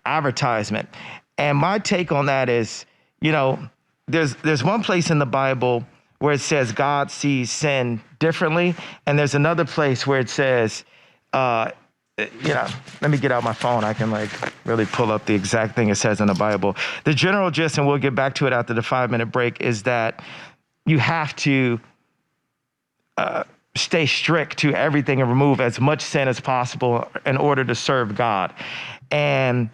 advertisement. And my take on that is, you know, there's one place in the Bible where it says God sees sin differently, and there's another place where it says, you know, let me get out my phone. I can like really pull up the exact thing it says in the Bible. The general gist, and we'll get back to it after the 5-minute break, is that you have to stay strict to everything and remove as much sin as possible in order to serve God. And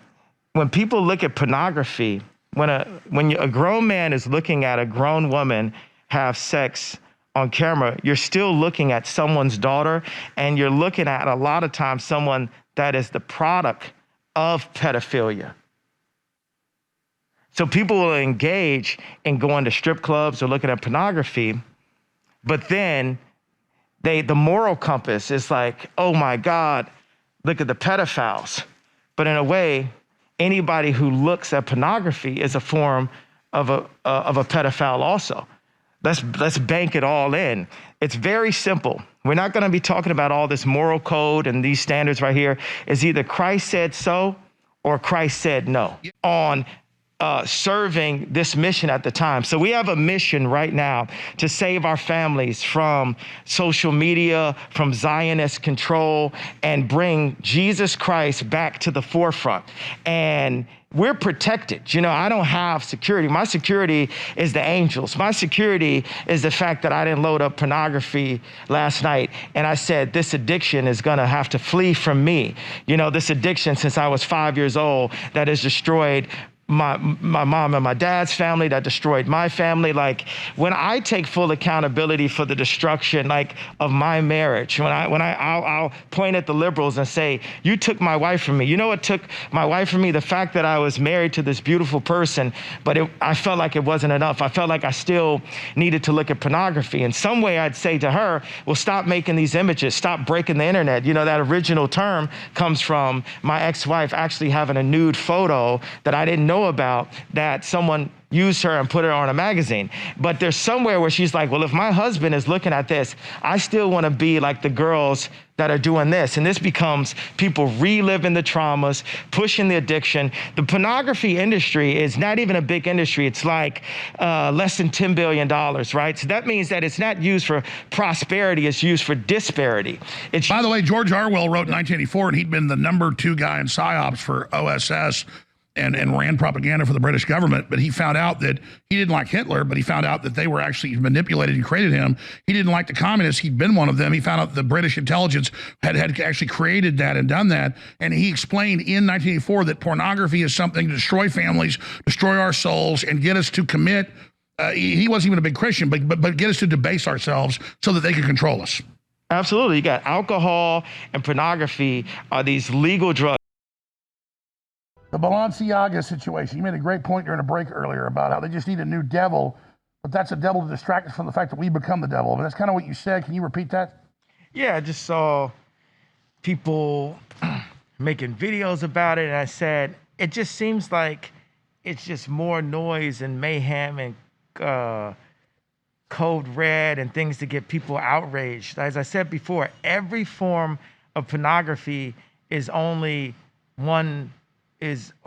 when people look at pornography, when a grown man is looking at a grown woman have sex on camera, you're still looking at someone's daughter, and you're looking at a lot of times someone that is the product of pedophilia. So people will engage in going to strip clubs or looking at pornography, but then the moral compass is like, oh my God, look at the pedophiles. But in a way, anybody who looks at pornography is a form of a pedophile also. Let's bank it all in. It's very simple. We're not going to be talking about all this moral code and these standards right here. It's either Christ said so or Christ said no on serving this mission at the time. So we have a mission right now to save our families from social media, from Zionist control, and bring Jesus Christ back to the forefront. And we're protected. You know, I don't have security. My security is the angels. My security is the fact that I didn't load up pornography last night. And I said, this addiction is going to have to flee from me. You know, this addiction since I was 5 years old that has destroyed my mom and my dad's family, that destroyed my family. Like, when I take full accountability for the destruction, like, of my marriage, I'll point at the liberals and say, you took my wife from me. You know what took my wife from me? The fact that I was married to this beautiful person, but I felt like it wasn't enough. I felt like I still needed to look at pornography. In some way, I'd say to her, well, stop making these images, stop breaking the internet. You know, that original term comes from my ex-wife actually having a nude photo that I didn't know about, that someone used her and put her on a magazine. But there's somewhere where she's like, well, if my husband is looking at this, I still want to be like the girls that are doing this. And this becomes people reliving the traumas, pushing the addiction. The pornography industry is not even a big industry. It's like less than $10 billion, right? So that means that it's not used for prosperity, it's used for disparity. By the way, George Orwell wrote in 1984, and he'd been the #2 guy in PSYOPs for OSS, and ran propaganda for the British government, but he found out that he didn't like Hitler, but he found out that they were actually manipulated and created him. He didn't like the communists. He'd been one of them. He found out the British intelligence had actually created that and done that. And he explained in 1984 that pornography is something to destroy families, destroy our souls, and get us to commit. He wasn't even a big Christian, but get us to debase ourselves so that they could control us. Absolutely. You got alcohol and pornography are these legal drugs. The Balenciaga situation. You made a great point during a break earlier about how they just need a new devil, but that's a devil to distract us from the fact that we become the devil. But that's kind of what you said. Can you repeat that? Yeah, I just saw people making videos about it, and I said, it just seems like it's just more noise and mayhem and code red and things to get people outraged. As I said before, every form of pornography is only 10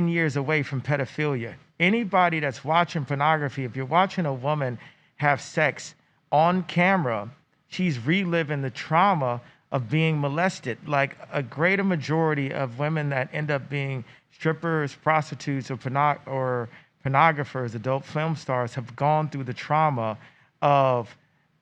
years away from pedophilia. Anybody that's watching pornography, if you're watching a woman have sex on camera, she's reliving the trauma of being molested. Like, a greater majority of women that end up being strippers, prostitutes, or pornographers, adult film stars, have gone through the trauma of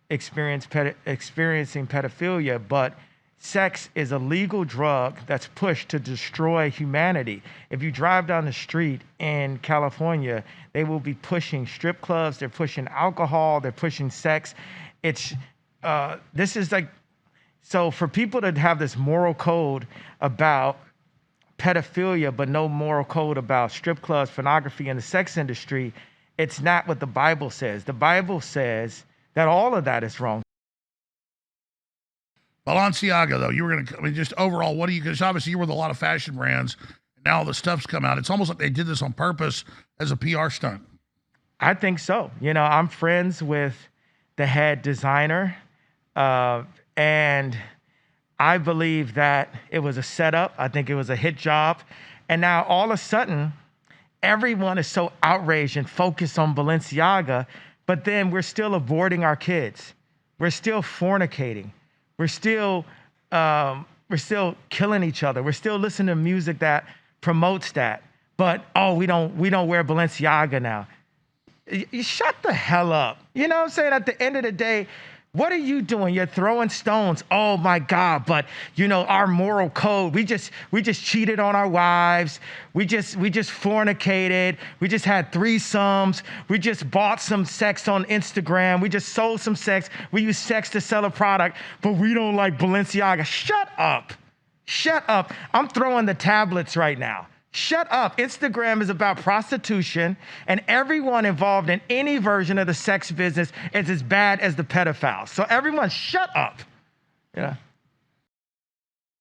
experiencing pedophilia. But sex is a legal drug that's pushed to destroy humanity. If you drive down the street in California, they will be pushing strip clubs, they're pushing alcohol, they're pushing sex. This is like, so for people to have this moral code about pedophilia, but no moral code about strip clubs, pornography, and the sex industry, it's not what the Bible says. The Bible says that all of that is wrong. Balenciaga, though, you were going to, I mean, just overall, what do you, because obviously you were with a lot of fashion brands, and now all the stuff's come out. It's almost like they did this on purpose as a PR stunt. I think so. You know, I'm friends with the head designer, and I believe that it was a setup. I think it was a hit job. And now all of a sudden, everyone is so outraged and focused on Balenciaga, but then we're still aborting our kids. We're still fornicating. We're still killing each other. We're still listening to music that promotes that. But we don't wear Balenciaga now. You shut the hell up. You know what I'm saying? At the end of the day, what are you doing? You're throwing stones. Oh my God! But our moral code. We just cheated on our wives. We just fornicated. We just had threesomes. We just bought some sex on Instagram. We just sold some sex. We use sex to sell a product. But we don't like Balenciaga. Shut up! Shut up! I'm throwing the tablets right now. Shut up. Instagram is about prostitution, and everyone involved in any version of the sex business is as bad as the pedophiles. So everyone shut up.